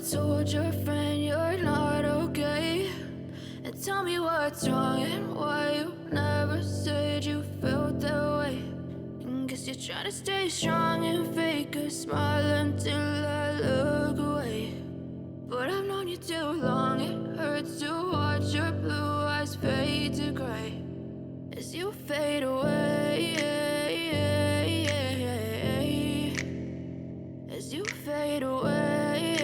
told your friend you're not okay, and tell me what's wrong and why you never said you felt that way. And guess you're trying to stay strong and fake a smile until I look away. But I've known you too long, it hurts to watch your blue eyes fade to gray as you fade away, as you fade away.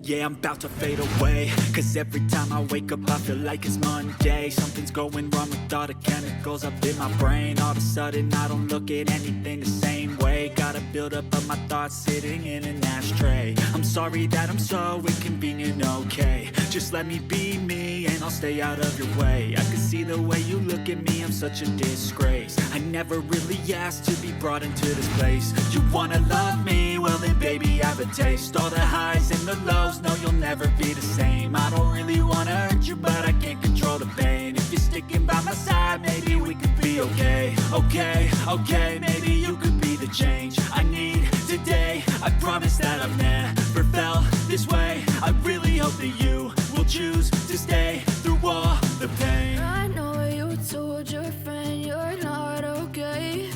Yeah, I'm about to fade away, cause every time I wake up I feel like it's Monday. Something's going wrong with all the chemicals up in my brain. All of a sudden I don't look at anything the same way. Got a buildup of my thoughts sitting in an ashtray. I'm sorry that I'm so inconvenient, okay. Just let me be me and I'll stay out of your way. I can see the way you look at me, I'm such a disgrace. I never really asked to be brought into this place. You wanna love me? Well then baby have a taste. All the highs and the lows, no you'll never be the same. I don't really wanna hurt you but I can't control the pain. If you're sticking by my side, maybe we could be okay. Okay, maybe you could be the change I need today. I promise that I've never felt this way. I really hope that you will choose to stay through all the pain. I know you told your friend you're not okay,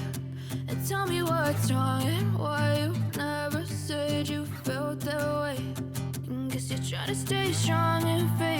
and tell me what's wrong and why you never said you felt that way. And guess you're trying to stay strong and fake